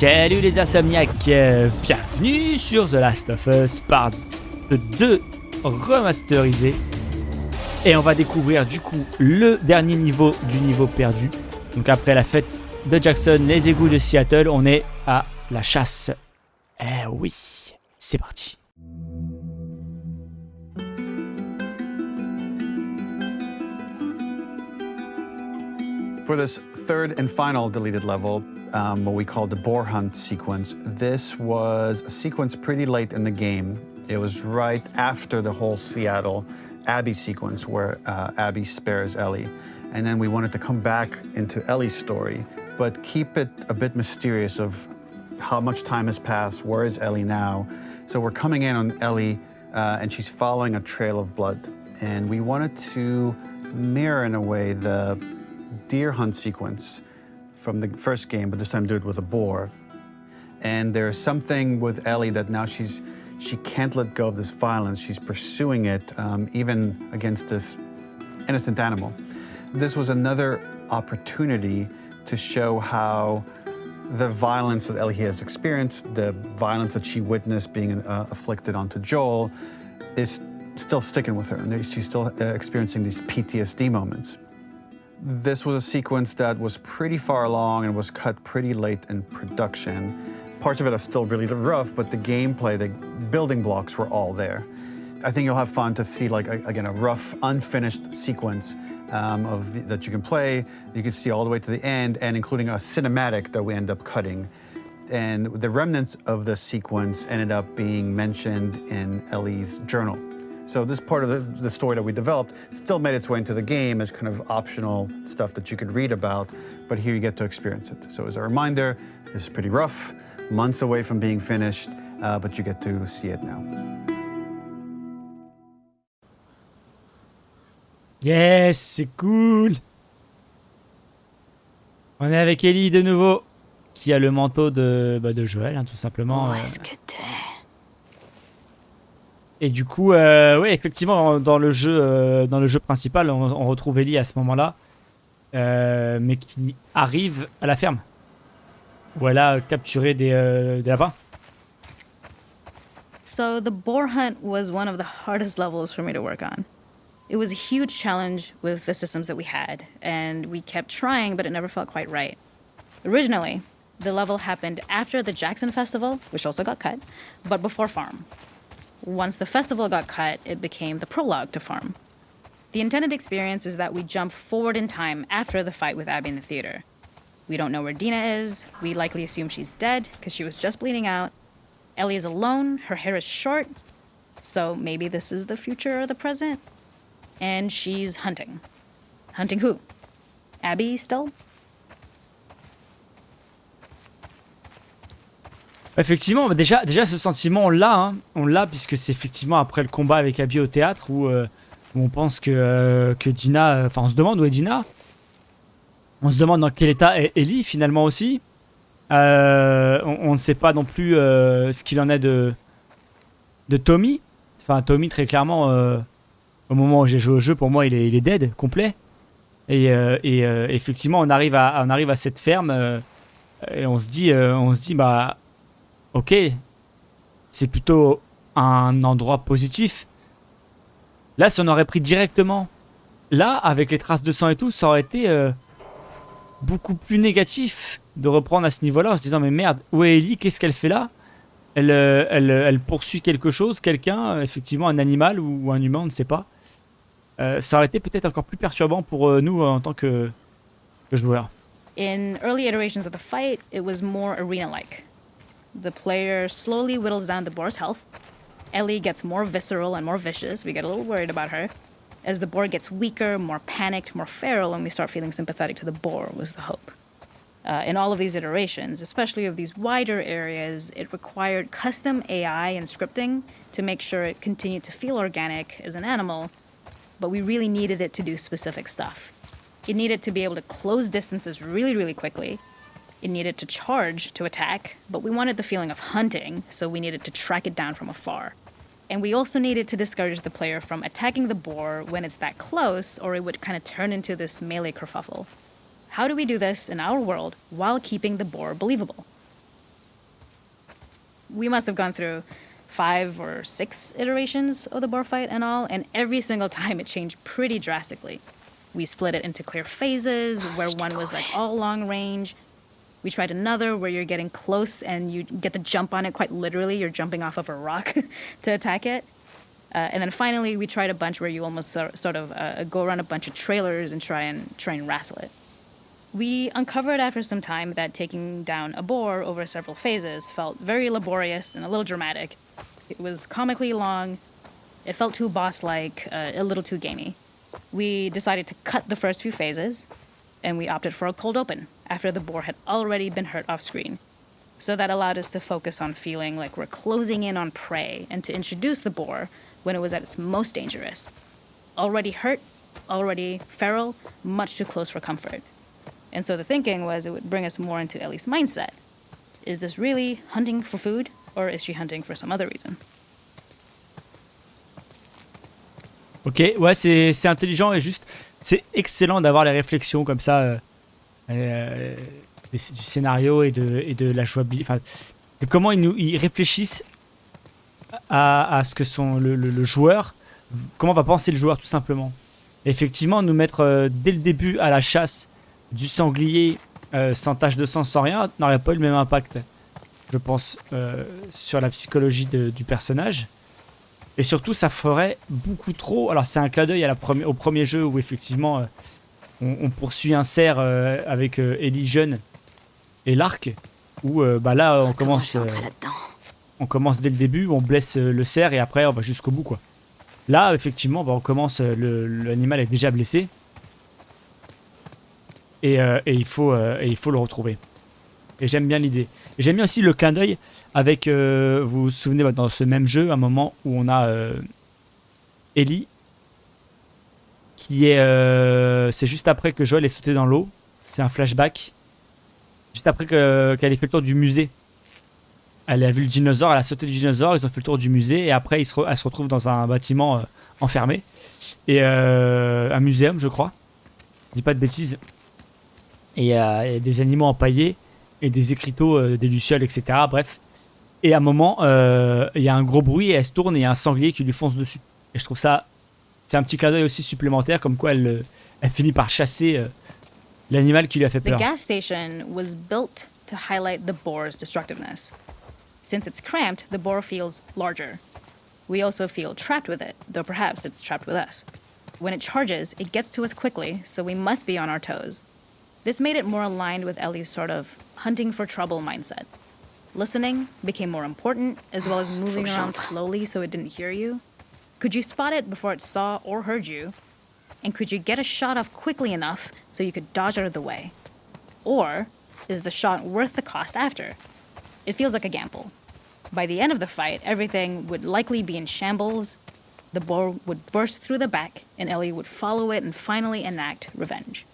Salut les insomniaques, bienvenue sur The Last of Us part 2 remasterisé. Et on va découvrir du coup le dernier niveau du niveau perdu. Donc après la fête de Jackson, les égouts de Seattle, on est à la chasse. Eh oui, c'est parti. For this third and final deleted level, what we call the boar hunt sequence, this was a sequence pretty late in the game. It was right after the whole Seattle Abby sequence where Abby spares Ellie. And then we wanted to come back into Ellie's story, but keep it a bit mysterious of how much time has passed, where is Ellie now? So we're coming in on Ellie and she's following a trail of blood. And we wanted to mirror in a way the deer hunt sequence from the first game, but this time do it with a boar. And there's something with Ellie that now she can't let go of this violence. She's pursuing it even against this innocent animal. This was another opportunity to show how the violence that Ellie has experienced, the violence that she witnessed being afflicted onto Joel, is still sticking with her, and she's still experiencing these PTSD moments. This was a sequence that was pretty far along and was cut pretty late in production. Parts of it are still really rough, but the gameplay, the building blocks were all there. I think you'll have fun to see, like, again, a rough, unfinished sequence that you can play. You can see all the way to the end, and including a cinematic that we end up cutting. And the remnants of the sequence ended up being mentioned in Ellie's journal. So this part of the story that we developed still made its way into the game as kind of optional stuff that you could read about, but here you get to experience it. So as a reminder, this is pretty rough, months away from being finished, but you get to see it now. Yes, c'est cool. On est avec Ellie de nouveau, qui a le manteau de Joël, hein, tout simplement. Où est-ce que t'es? Et du coup, ouais, effectivement, dans le jeu principal, on retrouve Ellie à ce moment-là, mais qui arrive à la ferme, où elle a capturé des lapins. So the boar hunt was one of the hardest levels for me to work on. It was a huge challenge with the systems that we had, and we kept trying, but it never felt quite right. Originally, the level happened after the Jackson Festival, which also got cut, but before Farm. Once the festival got cut, it became the prologue to Farm. The intended experience is that we jump forward in time after the fight with Abby in the theater. We don't know where Dina is. We likely assume she's dead because she was just bleeding out. Ellie is alone. Her hair is short. So maybe this is the future or the present. And she's hunting. Hunting who? Abby still? Effectivement, déjà ce sentiment on l'a puisque c'est effectivement après le combat avec Abby au théâtre où on pense que Dina, enfin on se demande où est Dina, on se demande dans quel état est Ellie finalement aussi, on ne sait pas non plus ce qu'il en est de Tommy, enfin Tommy très clairement au moment où j'ai joué au jeu pour moi il est dead complet et effectivement on arrive à cette ferme et on se dit bah ok, c'est plutôt un endroit positif. Là, si on aurait pris directement, là, avec les traces de sang et tout, ça aurait été beaucoup plus négatif de reprendre à ce niveau-là en se disant mais merde, où est Ellie? Qu'est-ce qu'elle fait là? Elle poursuit quelque chose, quelqu'un, effectivement un animal ou un humain, on ne sait pas. Ça aurait été peut-être encore plus perturbant pour nous en tant que joueurs. In early iterations of the fight, it was more arena-like. The player slowly whittles down the boar's health. Ellie gets more visceral and more vicious. We get a little worried about her. As the boar gets weaker, more panicked, more feral, and we start feeling sympathetic to the boar was the hope. In all of these iterations, especially of these wider areas, it required custom AI and scripting to make sure it continued to feel organic as an animal, but we really needed it to do specific stuff. It needed to be able to close distances really, really quickly. It needed to charge to attack, but we wanted the feeling of hunting, so we needed to track it down from afar. And we also needed to discourage the player from attacking the boar when it's that close, or it would kind of turn into this melee kerfuffle. How do we do this in our world while keeping the boar believable? we must have gone through 5 or 6 iterations of the boar fight and all, and every single time it changed pretty drastically. We split it into clear phases, where one was like all long range. We tried another where you're getting close and you get the jump on it quite literally. You're jumping off of a rock to attack it. And then finally, we tried a bunch where you almost sort of go around a bunch of trailers and try and wrestle it. We uncovered after some time that taking down a boar over several phases felt very laborious and a little dramatic. It was comically long. It felt too boss-like, a little too gamey. We decided to cut the first few phases, and we opted for a cold open after the boar had already been hurt off screen. So that allowed us to focus on feeling like we're closing in on prey and to introduce the boar when it was at its most dangerous. Already hurt, already feral, much too close for comfort. And so the thinking was it would bring us more into Ellie's mindset. Is this really hunting for food, or is she hunting for some other reason? Ok, ouais, c'est intelligent et juste, c'est excellent d'avoir les réflexions comme ça du scénario et de la jouabilité, enfin, de comment ils réfléchissent à ce que sont le joueur, comment va penser le joueur tout simplement. Et effectivement, nous mettre dès le début à la chasse du sanglier sans tache de sang, sans rien, n'aurait pas eu le même impact, je pense, sur la psychologie du personnage. Et surtout, ça ferait beaucoup trop. Alors, c'est un clin d'œil au premier jeu où effectivement on poursuit un cerf avec Ellie jeune et l'arc. Où bah là, on commence dès le début, on blesse le cerf et après on va jusqu'au bout, quoi. Là, effectivement, bah, on commence, l'animal est déjà blessé. Et il faut le retrouver. Et j'aime bien l'idée. Et j'aime bien aussi le clin d'œil avec, vous vous souvenez, dans ce même jeu, un moment où on a Ellie, qui est... c'est juste après que Joël est sauté dans l'eau. C'est un flashback. Juste après qu'elle ait fait le tour du musée. Elle a vu le dinosaure, elle a sauté du dinosaure, ils ont fait le tour du musée, et après elle se retrouve dans un bâtiment enfermé. Et un muséum, je crois. Je dis pas de bêtises. Et il y a des animaux empaillés, et des écriteaux, des lucioles, etc. Bref. Et à un moment, il y a un gros bruit, et elle se tourne, et il y a un sanglier qui lui fonce dessus. Et je trouve ça... C'est un petit clin d'œil aussi supplémentaire, comme quoi elle finit par chasser l'animal qui lui a fait peur. The gas station was built to highlight the boar's destructiveness. Since it's cramped, the boar feels larger. We also feel trapped with it, though perhaps it's trapped with us. When it charges, it gets to us quickly, so we must be on our toes. This made it more aligned with Ellie's sort of hunting for trouble mindset. Listening became more important, as well as moving around slowly so it didn't hear you. Could you spot it before it saw or heard you? And could you get a shot off quickly enough so you could dodge out of the way? Or is the shot worth the cost after? It feels like a gamble. By the end of the fight, everything would likely be in shambles. The boar would burst through the back, and Ellie would follow it and finally enact revenge.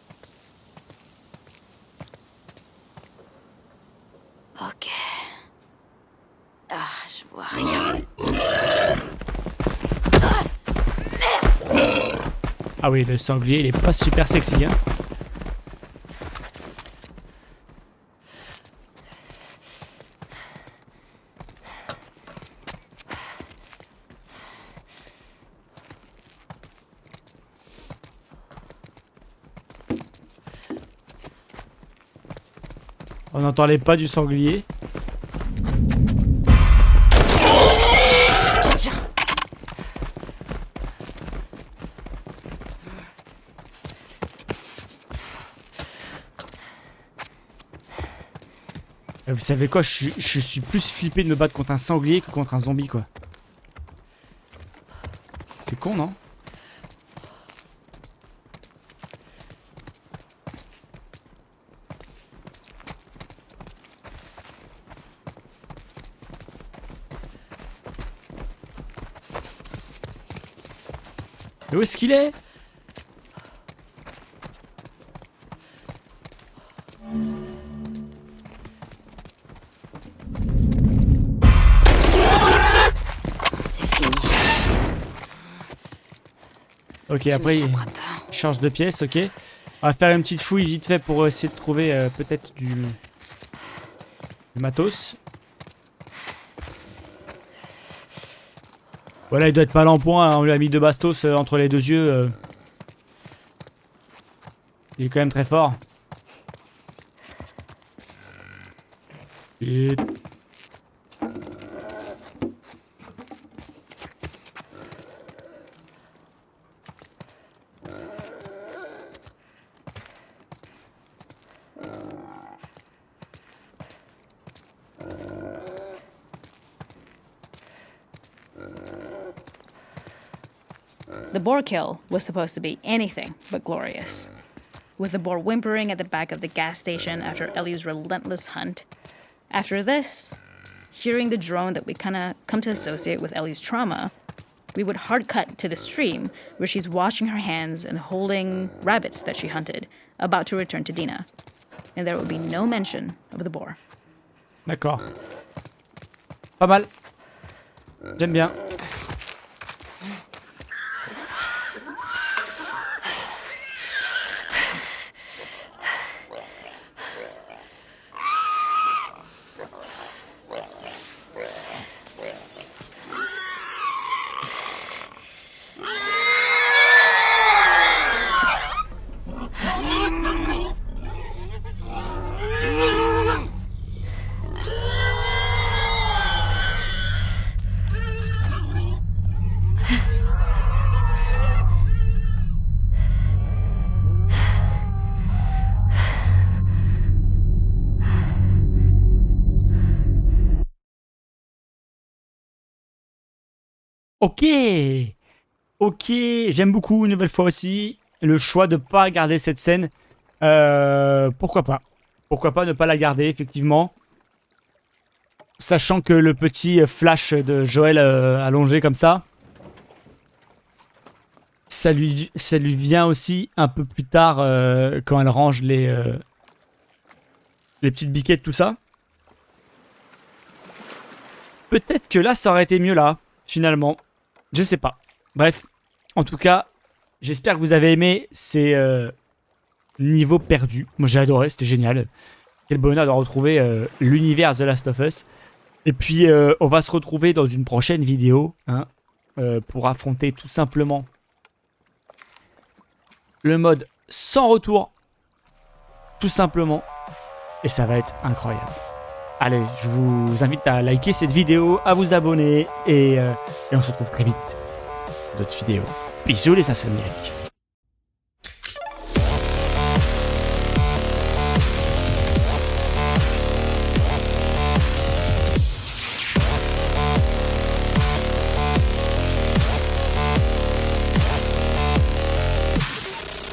Ok. Ah, je vois rien. Ah oui, le sanglier, il est pas super sexy, hein. On n'entendait pas du sanglier. Tiens. Vous savez quoi, je suis plus flippé de me battre contre un sanglier que contre un zombie, quoi. C'est con, non? Mais où est-ce qu'il est? C'est fini. Ok, après il change de pièce, ok. On va faire une petite fouille vite fait pour essayer de trouver peut-être du matos. Voilà, il doit être mal en point, hein. On lui a mis 2 bastos entre les 2 yeux. Il est quand même très fort. Et... The boar kill was supposed to be anything but glorious. With the boar whimpering at the back of the gas station after Ellie's relentless hunt. After this, hearing the drone that we kinda come to associate with Ellie's trauma, we would hard cut to the stream where she's washing her hands and holding rabbits that she hunted, about to return to Dina. And there would be no mention of the boar. D'accord. Pas mal. J'aime bien. Ok, ok, j'aime beaucoup une nouvelle fois aussi le choix de pas garder cette scène. Pourquoi pas? Pourquoi pas ne pas la garder, effectivement. Sachant que le petit flash de Joël allongé comme ça, ça lui vient aussi un peu plus tard quand elle range les petites biquettes, tout ça. Peut-être que là, ça aurait été mieux là, finalement. Je sais pas. Bref, en tout cas, j'espère que vous avez aimé ces niveaux perdus. Moi j'ai adoré, c'était génial. Quel bonheur de retrouver l'univers The Last of Us. Et puis on va se retrouver dans une prochaine vidéo hein, pour affronter tout simplement le mode sans retour. Tout simplement. Et ça va être incroyable. Allez, je vous invite à liker cette vidéo, à vous abonner et on se retrouve très vite dans d'autres vidéos. Bisous les insomniaques.